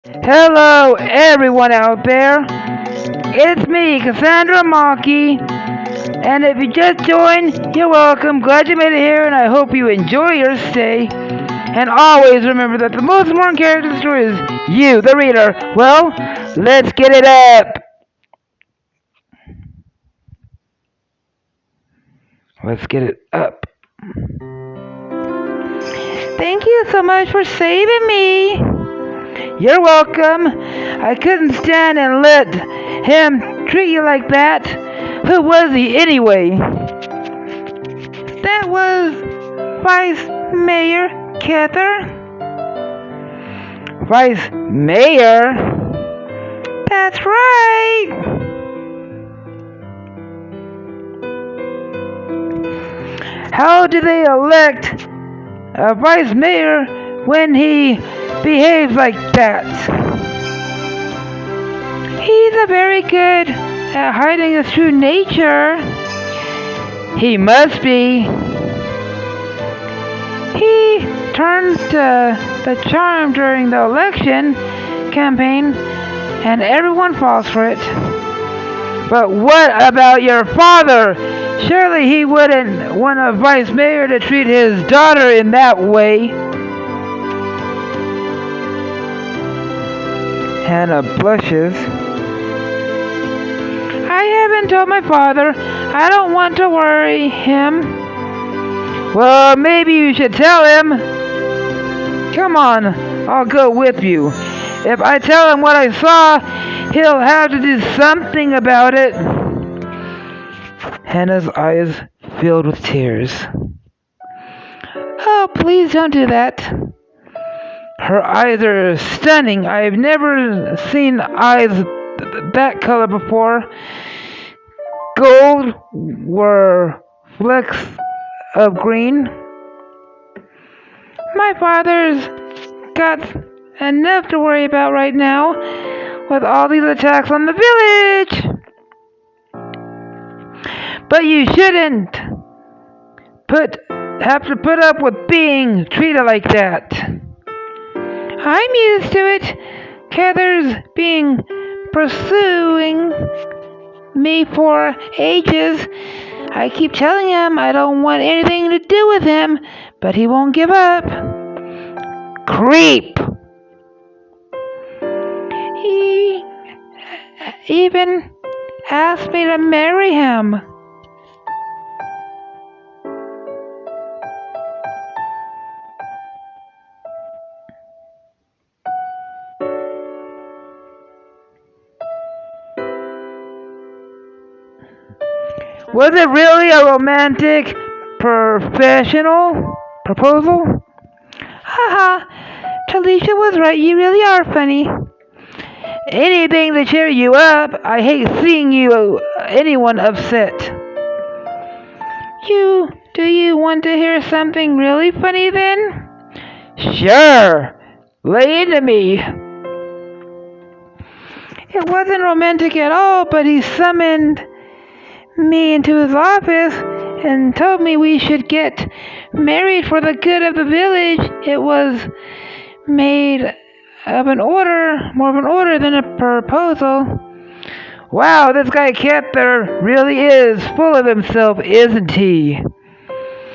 Hello, everyone out there. It's me, Cassandra Maki. And if you just joined, you're welcome. Glad you made it here, and I hope you enjoy your stay. And always remember that the most important character in the story is you, the reader. Well, let's get it up. Let's get it up. Thank you so much for saving me. You're welcome. I couldn't stand and let him treat you like that. Who was he anyway? That was Vice Mayor Cather. Vice Mayor? That's right. How do they elect a vice mayor when he behaves like that? He's a very good at hiding his true nature. He must be. He turned the charm during the election campaign, and everyone falls for it. But what about your father? Surely he wouldn't want a vice mayor to treat his daughter in that way. Hannah blushes. I haven't told my father. I don't want to worry him. Well, maybe you should tell him. Come on, I'll go with you. If I tell him what I saw, he'll have to do something about it. Hannah's eyes filled with tears. Oh, please don't do that. Her eyes are stunning. I've never seen eyes that color before. Gold were flecks of green. My father's got enough to worry about right now with all these attacks on the village. But you shouldn't have to put up with being treated like that. I'm used to it. Cather's been pursuing me for ages. I keep telling him I don't want anything to do with him, but he won't give up. Creep! He even asked me to marry him. Was it really a romantic, professional proposal? Haha, Talisha was right. You really are funny. Anything to cheer you up. I hate seeing anyone upset. Do you want to hear something really funny then? Sure. Lay into me. It wasn't romantic at all, but he summoned me into his office and told me we should get married for the good of the village. It was made of an order, more of an order than a proposal. Wow, this guy Cather really is full of himself, isn't he?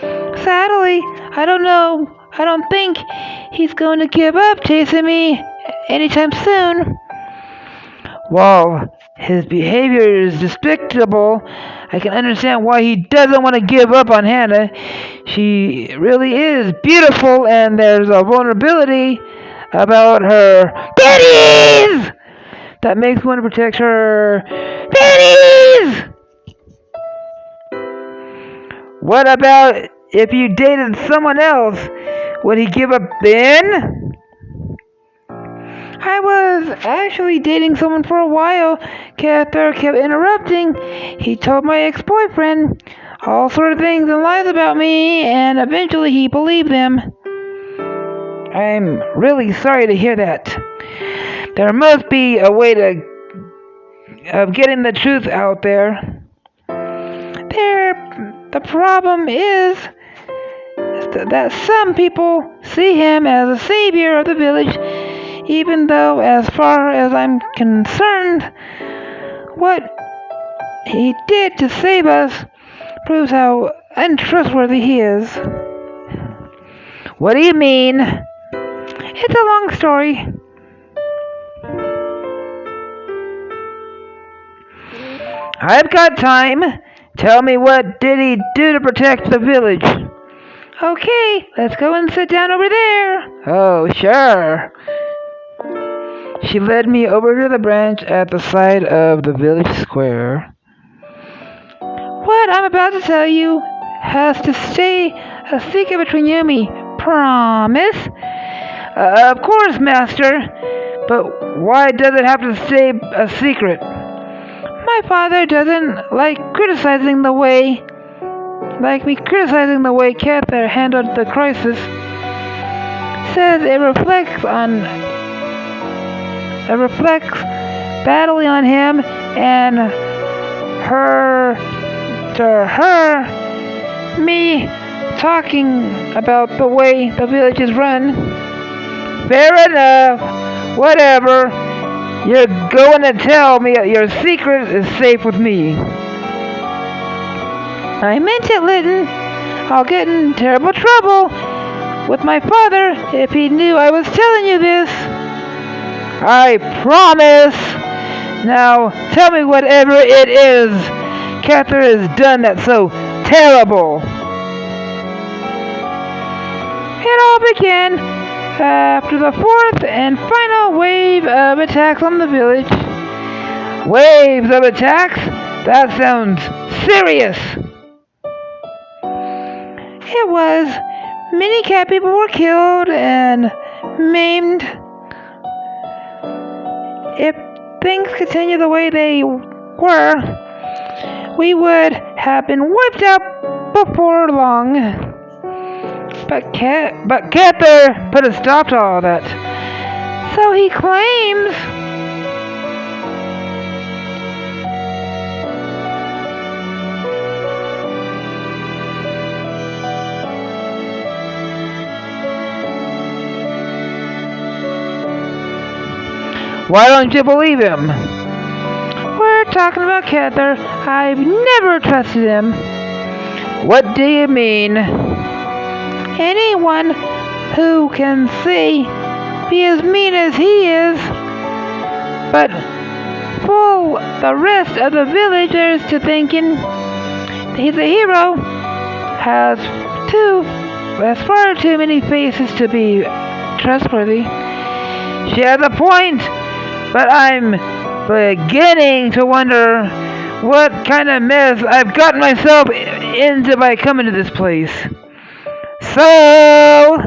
Sadly, I don't know. I don't think he's going to give up chasing me anytime soon. While his behavior is despicable, I can understand why he doesn't want to give up on Hannah. She really is beautiful, and there's a vulnerability about her panties that makes me want to protect her panties. What about if you dated someone else? Would he give up then? I was actually dating someone for a while. Cather kept interrupting. He told my ex-boyfriend all sort of things and lies about me, and eventually he believed them. I'm really sorry to hear that. There must be a way of getting the truth out there. The problem is that some people see him as a savior of the village, even though, as far as I'm concerned, what he did to save us proves how untrustworthy he is. What do you mean? It's a long story. I've got time. Tell me, what did he do to protect the village? Okay, let's go and sit down over there. Oh, sure. She led me over to the branch at the side of the village square. What I'm about to tell you has to stay a secret between you and me. Promise? Of course, Master. But why does it have to stay a secret? My father doesn't like me criticizing the way Cather handled the crisis. Says it reflects badly on him and me talking about the way the village is run. Fair enough. Whatever. You're going to tell me your secret is safe with me. I meant it, Litten. I'll get in terrible trouble with my father if he knew I was telling you this. I promise. Now, tell me whatever it is Cather has done that's so terrible. It all began after the fourth and final wave of attacks on the village. Waves of attacks? That sounds serious. It was. Many cat people were killed and maimed. If things continued the way they were, we would have been wiped out before long. But Cather put a stop to all that. So he claims. Why don't you believe him? We're talking about Cather. I've never trusted him. What do you mean? Anyone who can be as mean as he is, but fool the rest of the villagers to thinking he's a hero, has far too many faces to be trustworthy. She has a point, but I'm beginning to wonder what kind of mess I've gotten myself into by coming to this place. So,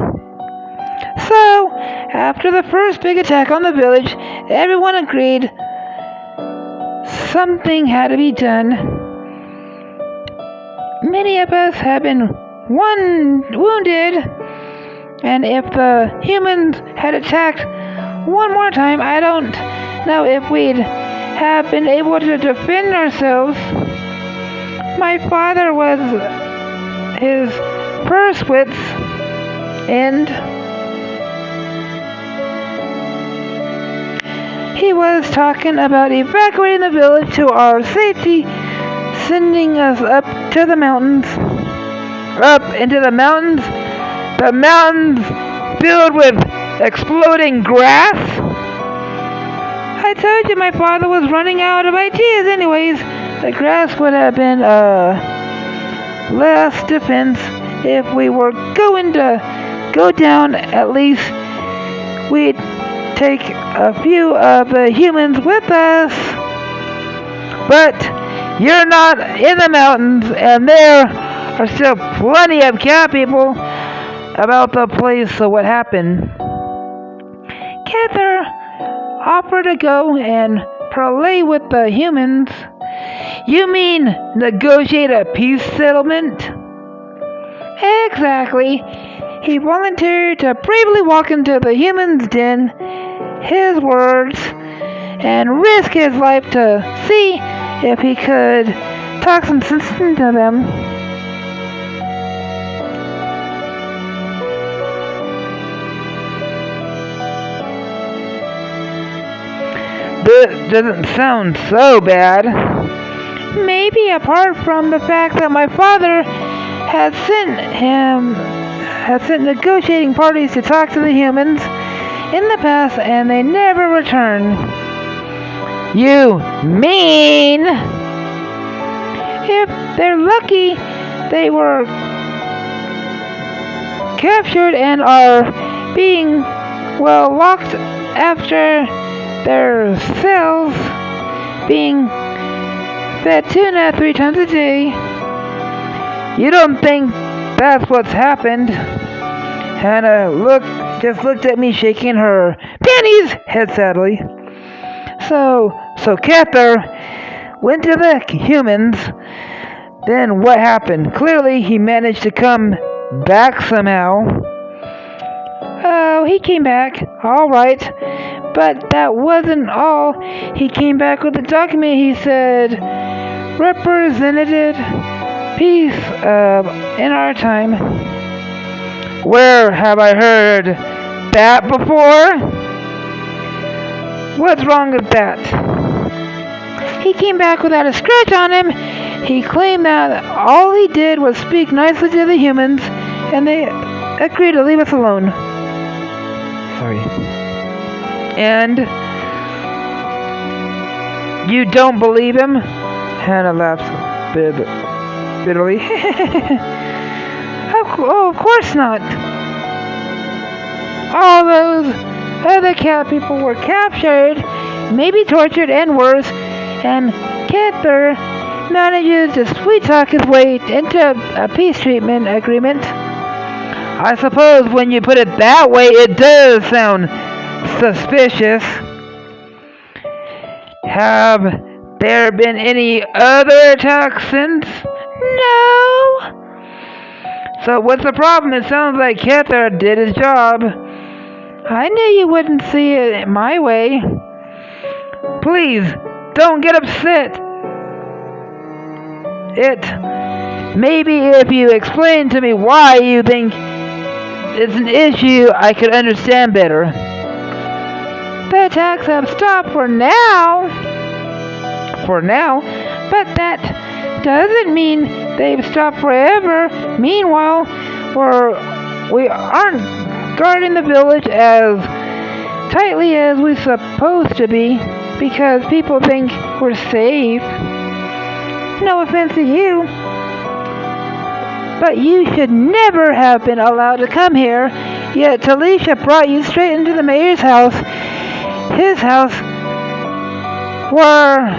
after the first big attack on the village, everyone agreed something had to be done. Many of us have been wounded, and if the humans had attacked one more time, I don't know if we'd have been able to defend ourselves. My father was his first wit's end. He was talking about evacuating the village to our safety, sending us up to the mountains. Up into the mountains? The mountains filled with exploding grass? I told you my father was running out of ideas anyways. The grass would have been less defense if we were going to go down. At least we'd take a few of the humans with us. But you're not in the mountains, and there are still plenty of cat people about the place. So what happened? Cather offered to go and parley with the humans. You mean negotiate a peace settlement? Exactly. He volunteered to bravely walk into the humans' den, his words, and risk his life to see if he could talk some sense into them. This doesn't sound so bad. Maybe apart from the fact that my father had sent negotiating parties to talk to the humans in the past, and they never returned. You mean? If they're lucky, they were captured and are being, well, locked after their cells, being fed tuna 3 times a day. You don't think that's what's happened? Hannah just looked at me, shaking her panties head sadly. So Cather went to the humans. Then what happened? Clearly he managed to come back somehow. Oh, he came back, all right. But that wasn't all. He came back with a document. He said, "Represented peace in our time." Where have I heard that before? What's wrong with that? He came back without a scratch on him. He claimed that all he did was speak nicely to the humans, and they agreed to leave us alone. Sorry. And you don't believe him? Hannah laughs bitterly. Of course not. All those other cat people were captured, maybe tortured and worse, and Cather manages to sweet talk his way into a peace treatment agreement. I suppose when you put it that way, it does sound suspicious. Have there been any other attacks since? No. So what's the problem? It sounds like Cather did his job. I knew you wouldn't see it my way. Please, don't get upset. Maybe if you explain to me why you think it's an issue, I could understand better. The attacks have stopped for now. For now? But that doesn't mean they've stopped forever. Meanwhile, we aren't guarding the village as tightly as we're supposed to be because people think we're safe. No offense to you, but you should never have been allowed to come here, yet Talisha brought you straight into the mayor's house, his house, where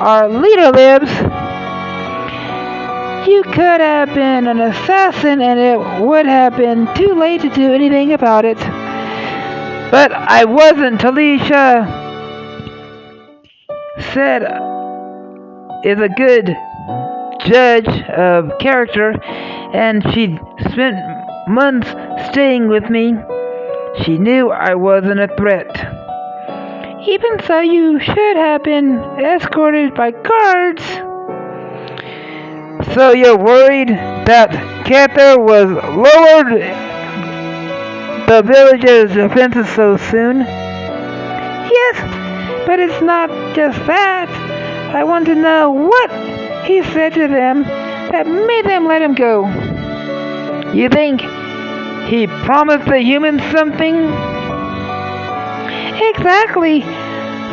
our leader lives. You could have been an assassin and it would have been too late to do anything about it. But I wasn't. Talisha said is a good judge of character, and she spent months staying with me. She knew I wasn't a threat. Even so, you should have been escorted by guards. So you're worried that Cather was lowered the village's defenses so soon? Yes, but it's not just that. I want to know what he said to them that made them let him go. You think he promised the humans something? Exactly.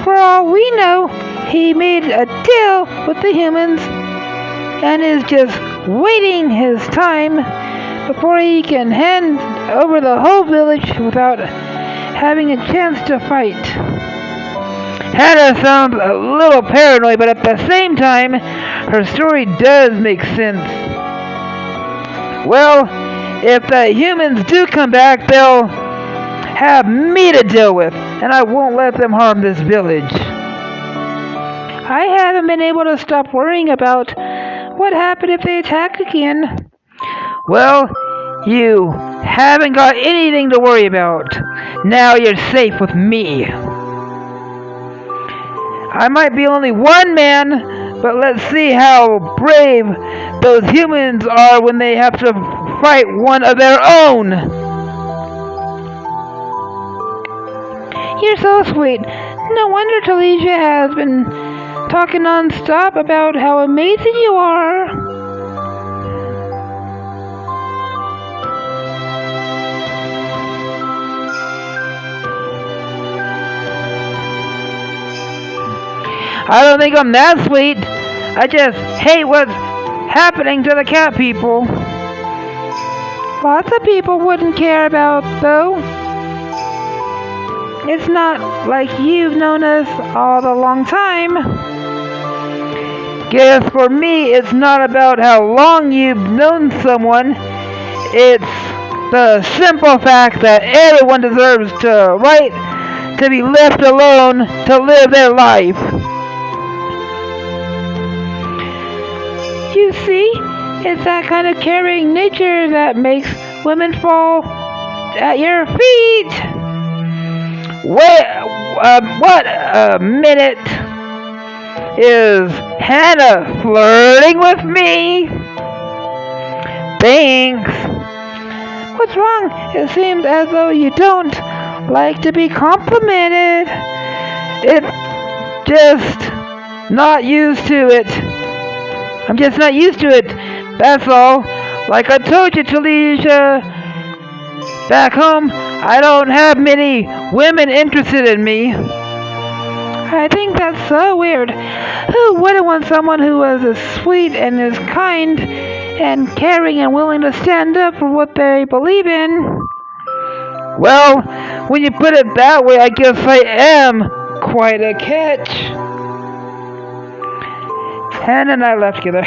For all we know, he made a deal with the humans and is just waiting his time before he can hand over the whole village without having a chance to fight. Hannah sounds a little paranoid, but at the same time, her story does make sense. Well, if the humans do come back, they'll have me to deal with, and I won't let them harm this village. I haven't been able to stop worrying about what happened if they attack again. Well, you haven't got anything to worry about. Now you're safe with me. I might be only one man, but let's see how brave those humans are when they have to fight one of their own. You're so sweet. No wonder Talisha has been talking non-stop about how amazing you are. I don't think I'm that sweet. I just hate what's happening to the cat people. Lots of people wouldn't care about, though. It's not like you've known us all the long time. Guess for me, it's not about how long you've known someone. It's the simple fact that everyone deserves the right to be left alone to live their life. You see, it's that kind of caring nature that makes women fall at your feet. Wait, what a minute. Is Hannah flirting with me? Thanks. What's wrong? It seems as though you don't like to be complimented. It's just not used to it. I'm just not used to it. That's all. Like I told you, Talisha, back home, I don't have many women interested in me. I think that's so weird. Who wouldn't want someone who was as sweet and as kind and caring and willing to stand up for what they believe in? Well, when you put it that way, I guess I am quite a catch. Hannah and I left together.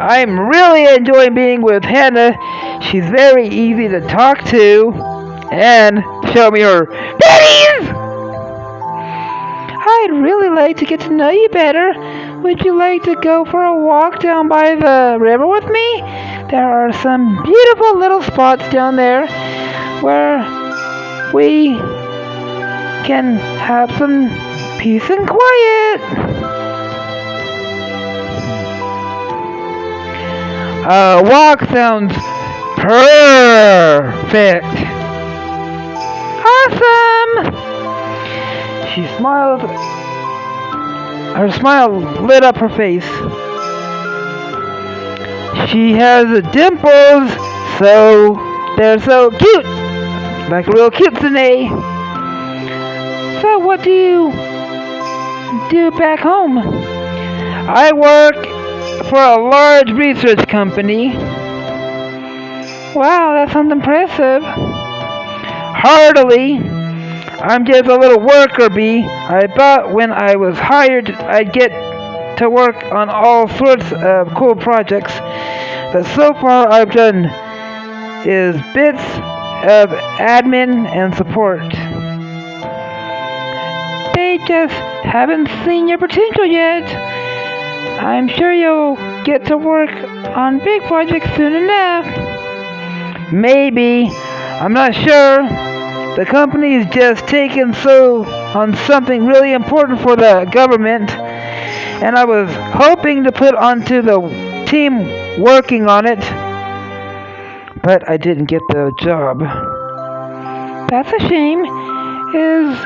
I'm really enjoying being with Hannah. She's very easy to talk to. And show me her pennies! I'd really like to get to know you better. Would you like to go for a walk down by the river with me? There are some beautiful little spots down there where we can have some peace and quiet. Walk sounds perfect. Awesome! She smiled. Her smile lit up her face. She has dimples, so they're so cute. Like a real kitsune. So what do you do back home? I work for a large research company. Wow, that sounds impressive. Hardly. I'm just a little worker bee. I thought when I was hired I'd get to work on all sorts of cool projects, but so far I've done is bits of admin and support. They just haven't seen your potential yet. I'm sure you'll get to work on big projects soon enough. Maybe. I'm not sure. The company's just taken so on something really important for the government, and I was hoping to put onto the team working on it, but I didn't get the job. That's a shame. Is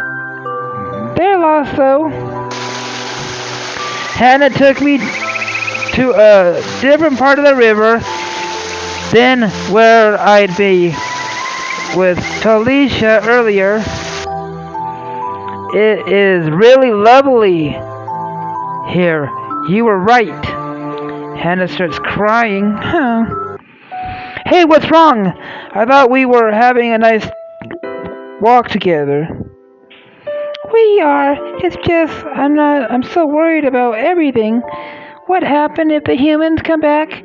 their loss, though. Hannah took me to a different part of the river than where I'd be with Talisha earlier. It is really lovely here. You were right. Hannah starts crying. Hey, what's wrong? I thought we were having a nice walk together. We are. It's just I'm so worried about everything. What happened if the humans come back?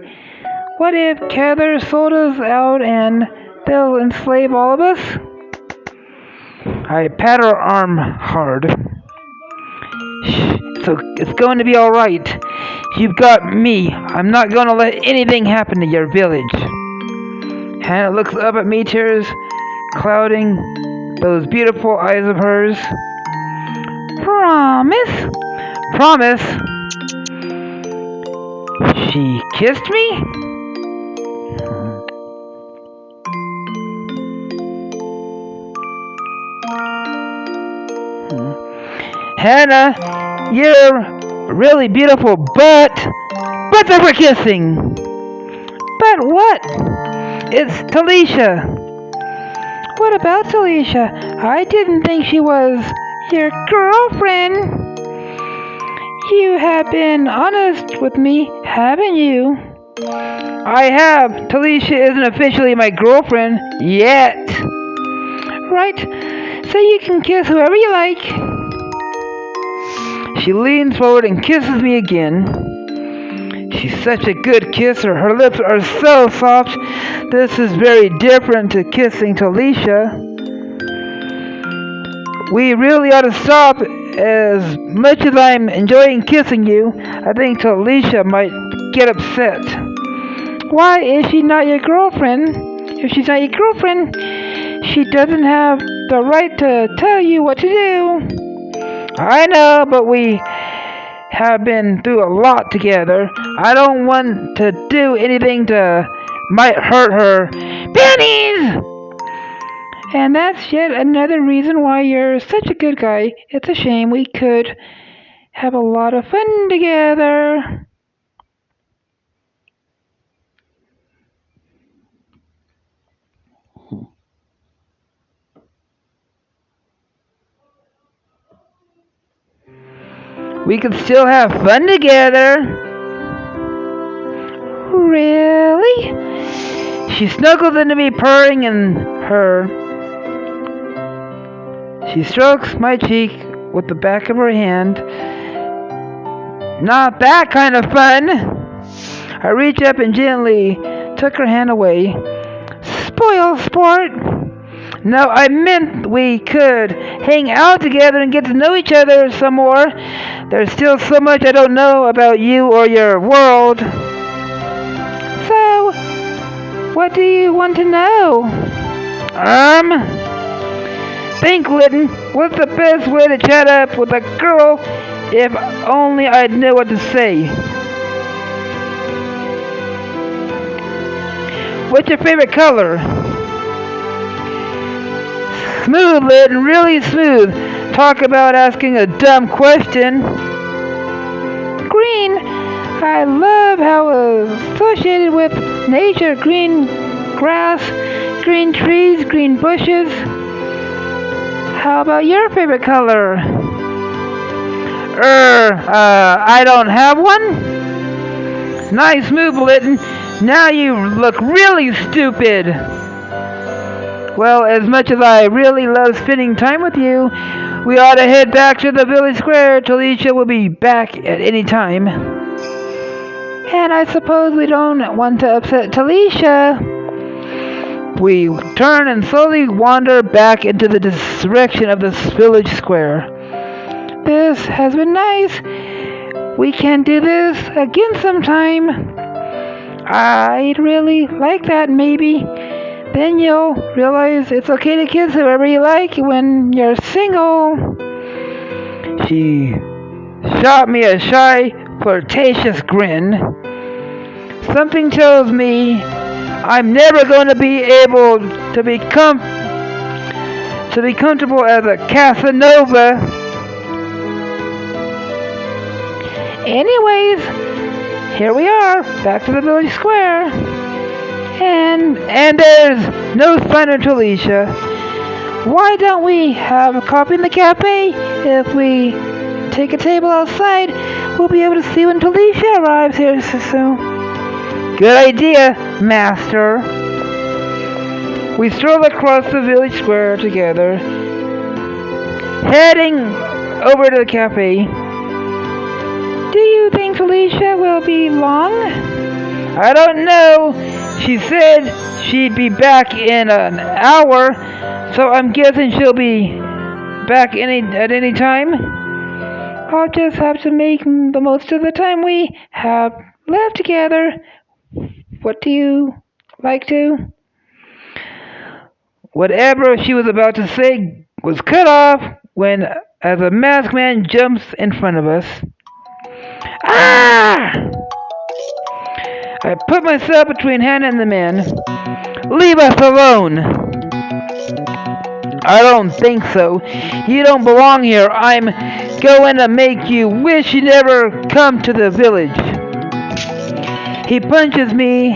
What if Cather sold us out and they'll enslave all of us? I pat her arm hard. So it's going to be all right. You've got me. I'm not going to let anything happen to your village. Hannah looks up at me, tears clouding those beautiful eyes of hers. Promise? Promise. She kissed me? Hannah, you're really beautiful, but that we're kissing. But what? It's Talisha. What about Alicia? I didn't think she was your girlfriend. You have been honest with me, haven't you? I have. Talisha isn't officially my girlfriend yet. Right, so you can kiss whoever you like. She leans forward and kisses me again. She's such a good kisser. Her lips are so soft. This is very different to kissing Talisha. We really ought to stop. As much as I'm enjoying kissing you, I think Talisha might get upset. Why is she not your girlfriend? If she's not your girlfriend, she doesn't have the right to tell you what to do. I know, but we have been through a lot together. I don't want to do anything to might hurt her. Pennies! And that's yet another reason why you're such a good guy. It's a shame we could have a lot of fun together. We could still have fun together. Really? She snuggles into me, purring in her. She strokes my cheek with the back of her hand. Not that kind of fun. I reach up and gently took her hand away. Spoil sport. No, I meant we could hang out together and get to know each other some more. There's still so much I don't know about you or your world. So, what do you want to know? Think, Litten, what's the best way to chat up with a girl if only I'd know what to say? What's your favorite color? Smooth, Litten, really smooth. Talk about asking a dumb question. Green. I love how associated with nature. Green grass, green trees, green bushes. How about your favorite color? I don't have one. Nice move, Litten. Now you look really stupid. Well, as much as I really love spending time with you, we ought to head back to the village square. Talisha will be back at any time. And I suppose we don't want to upset Talisha. We turn and slowly wander back into the direction of the village square. This has been nice. We can do this again sometime. I'd really like that, maybe. Then you'll realize it's okay to kiss whoever you like when you're single. She shot me a shy, flirtatious grin. Something tells me I'm never going to be able to be comfortable as a Casanova. Anyways, here we are, back to the village square. And there's no sign of Talisha. Why don't we have a coffee in the cafe? If we take a table outside, we'll be able to see when Talisha arrives here soon. Good idea, Master. We stroll across the village square together, heading over to the cafe. Do you think Talisha will be long? I don't know. She said she'd be back in an hour, so I'm guessing she'll be back at any time. I'll just have to make the most of the time we have left together. What do you like to? Whatever she was about to say was cut off when, as a masked man jumps in front of us. Ah! I put myself between Hannah and the man. Leave us alone! I don't think so. You don't belong here. I'm going to make you wish you never come to the village. He punches me,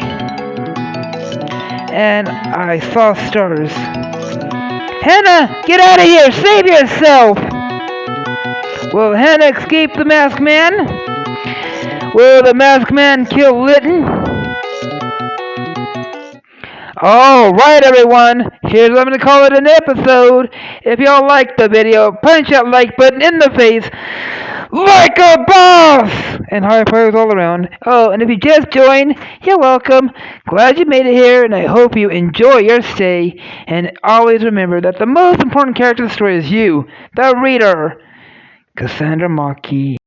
and I saw stars. Hannah, get out of here! Save yourself! Will Hannah escape the masked man? Will the masked man kill Litten? Alright everyone, here's what I'm going to call it an episode. If y'all liked the video, punch that like button in the face like a boss! And high fives all around. Oh, and if you just joined, you're welcome. Glad you made it here, and I hope you enjoy your stay. And always remember that the most important character in the story is you, the reader. Cassandra Maki.